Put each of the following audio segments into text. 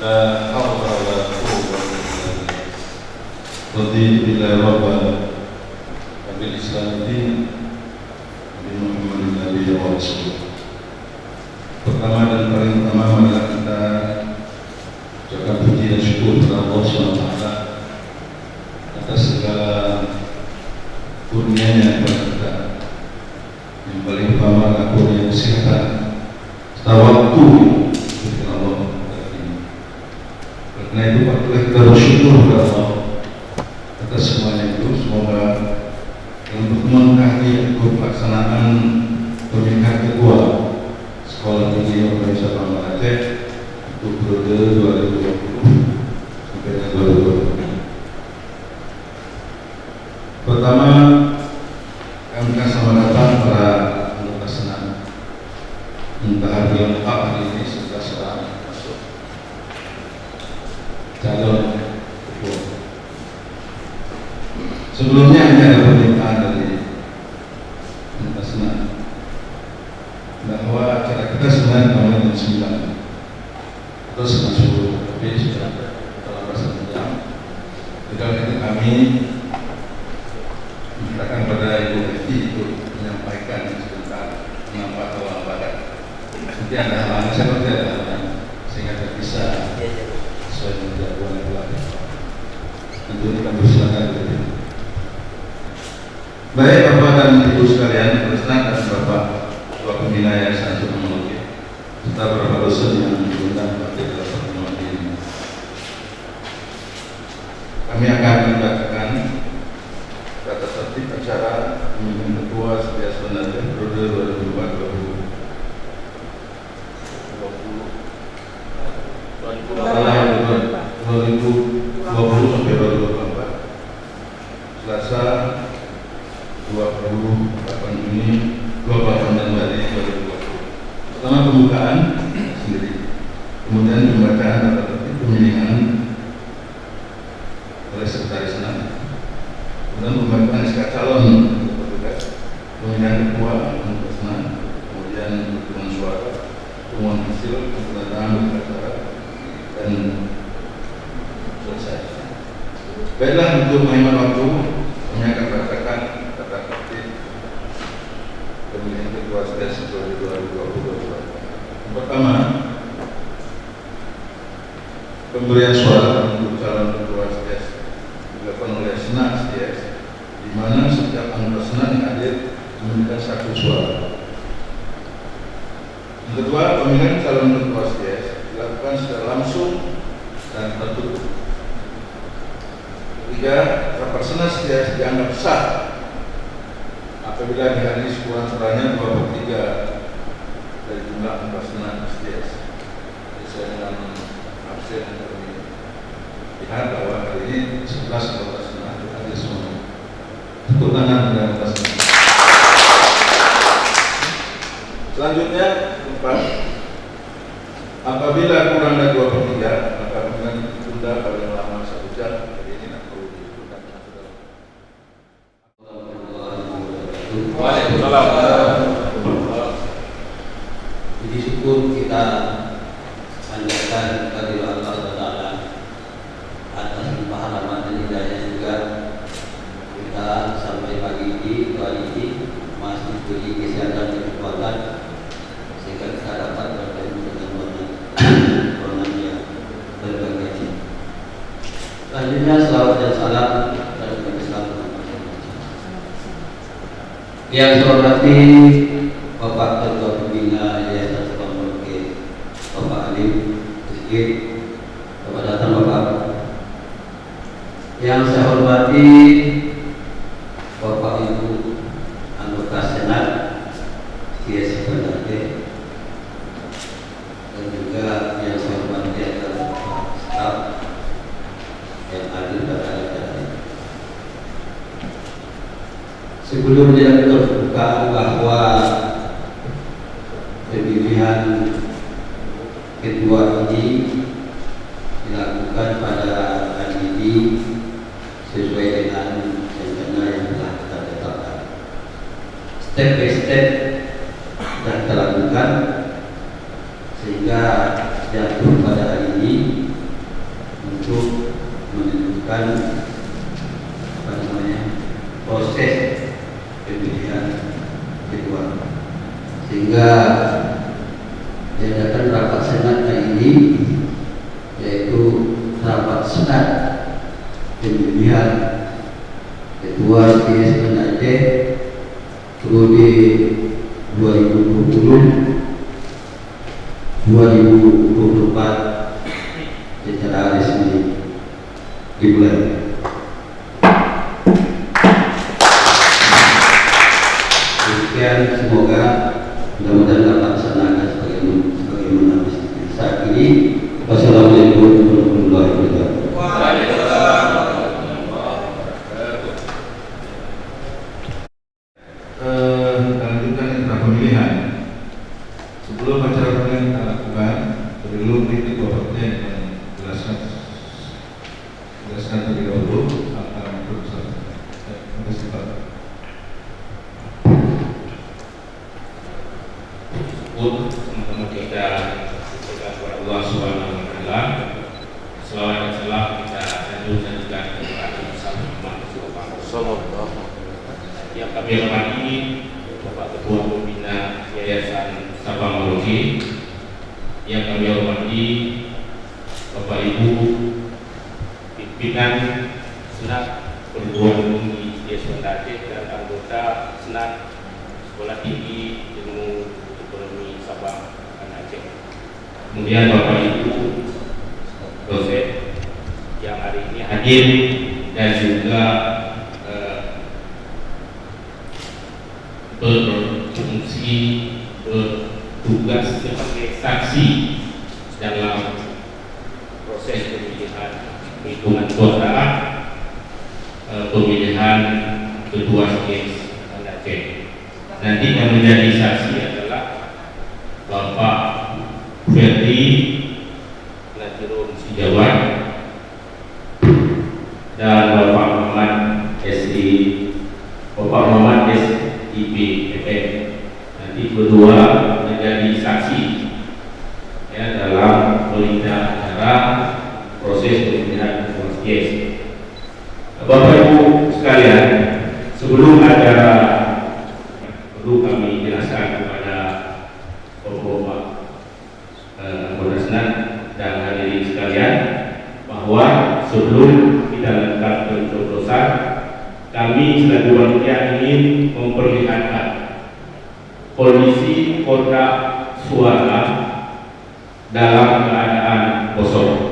لا حول ولا قوة إلا بالله. رضيت بالله ربا وبالإسلام دين وبمحمد النبي ورسوله. Pertama dan paling utama adalah kita ucapkan puji dan syukur kepada Allah SWT atas segala kurnianya kepada kita. Yang paling utama adalah kurnia kesehatan serta waktu kepada Allah ini. Karena itu patutlah kita bersyukur kepada Allah atas semuanya itu. Semoga dalam pertemuan kali itu pelaksanaan pemilihan ketua Sekolah Tinggi Organisasi Ulama Aceh untuk periode 2020 sampai dengan 2020. Pertama, kami akan selamat datang para anggota senat Muntahar lengkap hari ini sudah masuk calon ketua. Sebelumnya ini ada permintaan dari anggota senat bahwa acara kita sebenarnya mulai jam 9 atau setengah 10, tapi sudah terlambat 1 jam. Jadi itu kami mintakan pada Ibu Eti untuk menyampaikan sebentar mengapa terlambat. Nanti ada halangan, seperti ada halangan sehingga tidak bisa sesuai dengan jadwal yang telah tentu kita bersilakan. Baik Bapak dan Ibu sekalian, Presiden dan Bapak Ketua Pembina Yayasan Teknologi serta beberapa dosen yang diundang pada dalam pertemuan ini. Kami akan membacakan tata tertib acara pemilihan ketua setiap sebenarnya periode 2020 sampai 2024 Selasa 28 Januari 2020. Pertama pembukaan sendiri, kemudian pembacaan tata tertib pemilihan oleh sekretaris senat, kemudian pembacaan SK calon petugas, pemilihan ketua anggota senat, kemudian hitungan suara, pengumuman hasil, penandatangan berita acara, dan selesai. Baiklah, untuk menghemat waktu, kami akan bacakan tata tertib pemilihan ketua STS 2020. Pertama, pemberian suara untuk calon ketua STS dilakukan oleh senat STS, di mana setiap anggota senat yang hadir memberikan 1 suara. Yang kedua, pemilihan calon ketua STS dilakukan secara langsung dan tertutup. Ketiga, rapat senat STS dianggap sah apabila dihadiri sekurang-kurangnya 2/3 dari jumlah anggota senat STS. Sesuai dengan absen yang kami lihat bahwa hari ini 11 anggota senat hadir semua. Tepuk tangan pada anggota senat. Selanjutnya, 4. Apabila kurang dari 2/3, maka pemilihan ditunda paling lama 1 jam. Jadi ini tidak perlu ditunda. Jadi syukur kita panjatkan kepada Allah Taala atas limpahan dan hidayah juga kita sampai pagi ini, hari ini masih diberi kesehatan dan kekuatan sehingga kita dapat bertemu dengan orang yang berbahagia. Selanjutnya selawat dan salam dan Islam. Yang saya hormati Bapak Ketua Pembina Yayasan Teknologi Bapak Alim Rizky, Bapak datang Bapak. Yang saya hormati Bapak Ibu anggota Senat STS Bandar dan juga yang saya hormati adalah staf yang hadir pada acara ini. Sebelum kita terbuka bahwa pemilihan ketua ini dilakukan pada hari ini sesuai dengan rencana yang telah kita tetapkan. Step by step dan kita lakukan sehingga jatuh pada hari ini untuk menentukan proses pemilihan ketua, sehingga diadakan rapat senat hari ini, yaitu rapat senat pemilihan ketua STS Banda Aceh periode 2020-2024 secara resmi dimulai. Demikian, semoga mudah-mudahan dapat dilaksanakan sebagaimana saat ini. Wassalamualaikum warahmatullahi wabarakatuh. Kita lanjutkan tentang pemilihan. Sebelum acara pemilihan kita lakukan, perlu berikut beberapa yang menjelaskan terlebih dahulu akan berusaha. Terima kasih Pak. Teman-teman kita kepada Allah Subhanahu wa taala. Selawat dan salam kita sanjungkan kepada Nabi Muhammad sallallahu yang kami hormati Bapak Ketua Pembina Yayasan Sabang Merauke, yang kami hormati Bapak Ibu pimpinan Senat Perguruan Tinggi STS Banda Aceh dan anggota Senat Sekolah Tinggi Ilmu Ekonomi Sabang Banda Aceh. Kemudian Bapak Ibu dosen yang hari ini hadir dan juga berfungsi bertugas sebagai saksi dalam proses pemilihan perhitungan suara pemilihan ketua STS Banda Aceh. Nanti yang menjadi saksi adalah Bapak Ferdi Najirun Sijawan dan Bapak Muhammad SIPFM. Nanti berdua menjadi saksi ya dalam melihat acara proses pemilihan ketua STS. Bapak Ibu sekalian, sebelum acara perlu kami jelaskan kepada Bapak anggota Senat dan hadirin sekalian bahwa sebelum kita lakukan pencoblosan, kami selaku panitia ingin memperlihatkan kondisi kotak suara dalam keadaan kosong.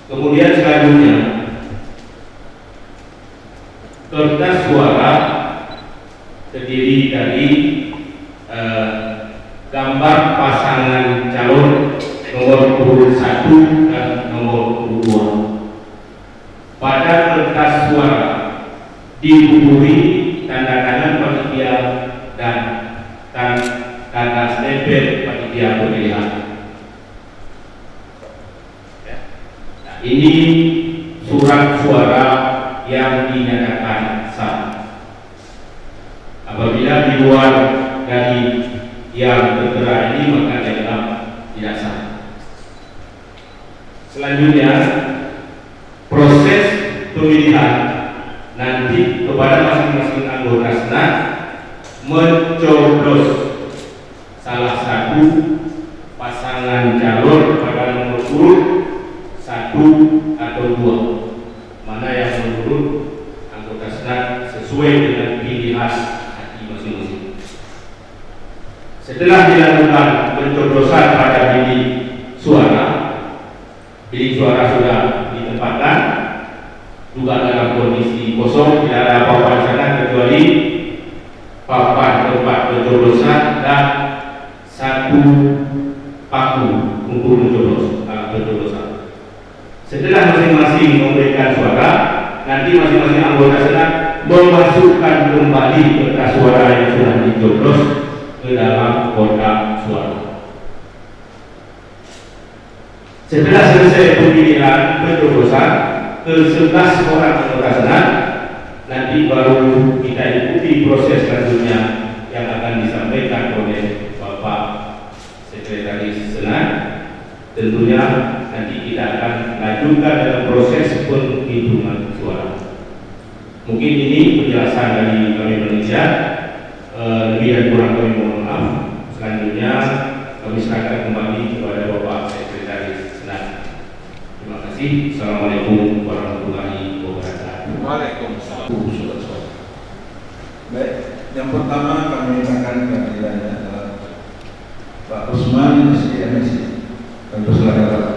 Kemudian selanjutnya kertas suara terdiri dari gambar pasangan calon nomor urut 1 dan nomor urut 2. Pada kertas suara dibuburi tanda tangan panitia dan tanda stempel panitia pemilihan. Ini surat suara yang dinyatakan sah. Apabila di luar dari yang tertera ini maka dianggap tidak sah. Selanjutnya proses pemilihan nanti kepada masing-masing anggota Senat mencoblos salah satu pasangan calon pada nomor urut 1 atau 2, mana yang menurut anggota Senat sesuai dengan pilihan hati masing-masing. Setelah dilakukan pencoblosan pada bilik suara sudah ditempatkan juga dalam kondisi kosong, tidak ada apa-apa di sana kecuali papan tempat pencoblosan dan satu paku untuk pencoblosan. Setelah masing-masing memberikan suara, nanti masing-masing anggota Senat memasukkan kembali kertas suara yang sudah dicoblos ke dalam kotak suara. Setelah selesai pemilihan pencoblosan ke 11 orang anggota Senat, nanti baru kita ikuti proses selanjutnya yang akan disampaikan oleh Bapak Sekretaris Senat. Tentunya nanti kita akan lanjutkan dalam proses penghitungan suara. Mungkin ini penjelasan dari kami Indonesia. Lebih dan kurang kami mohon maaf. Selanjutnya kami serahkan kembali kepada Bapak Sekretaris Senat. Terima kasih. Assalamualaikum warahmatullahi wabarakatuh. Waalaikumsalam. Baik, yang pertama kami akan kehadirannya adalah Pak Usman SIMSI. Kami persilakan Pak.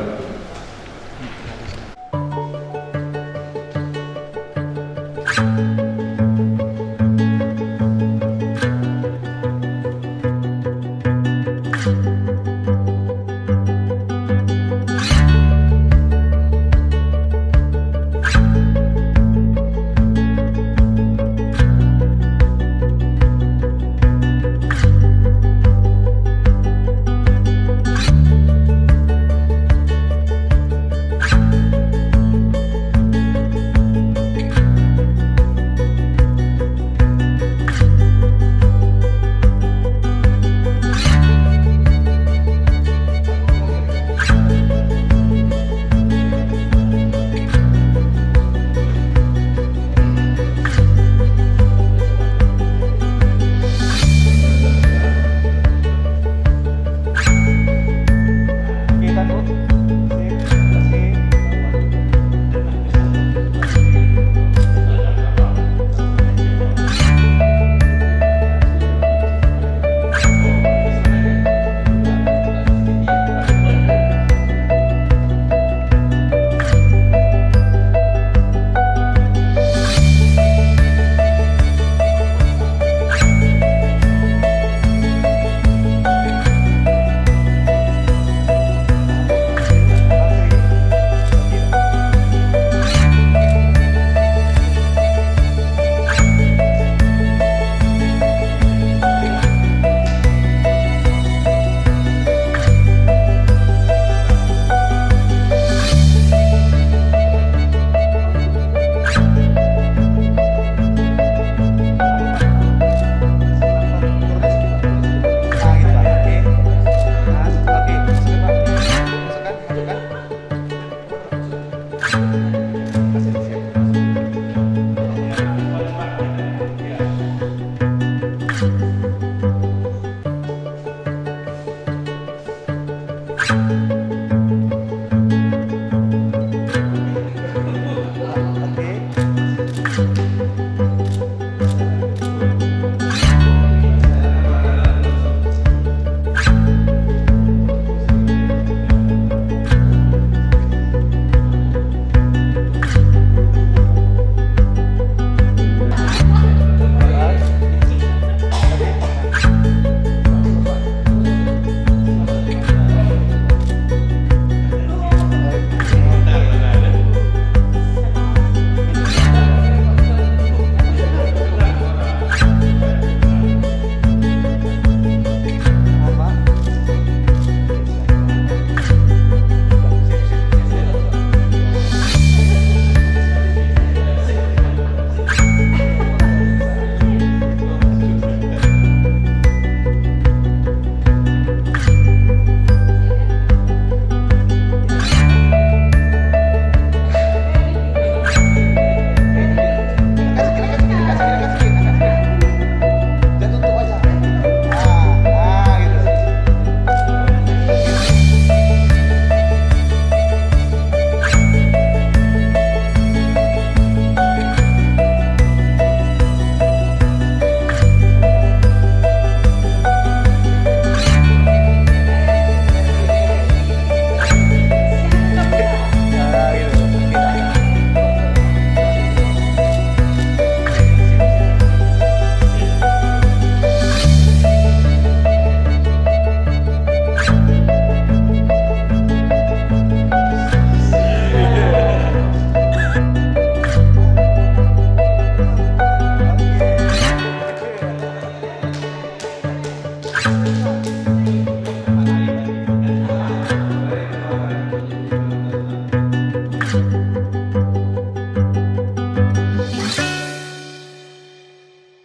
Oke.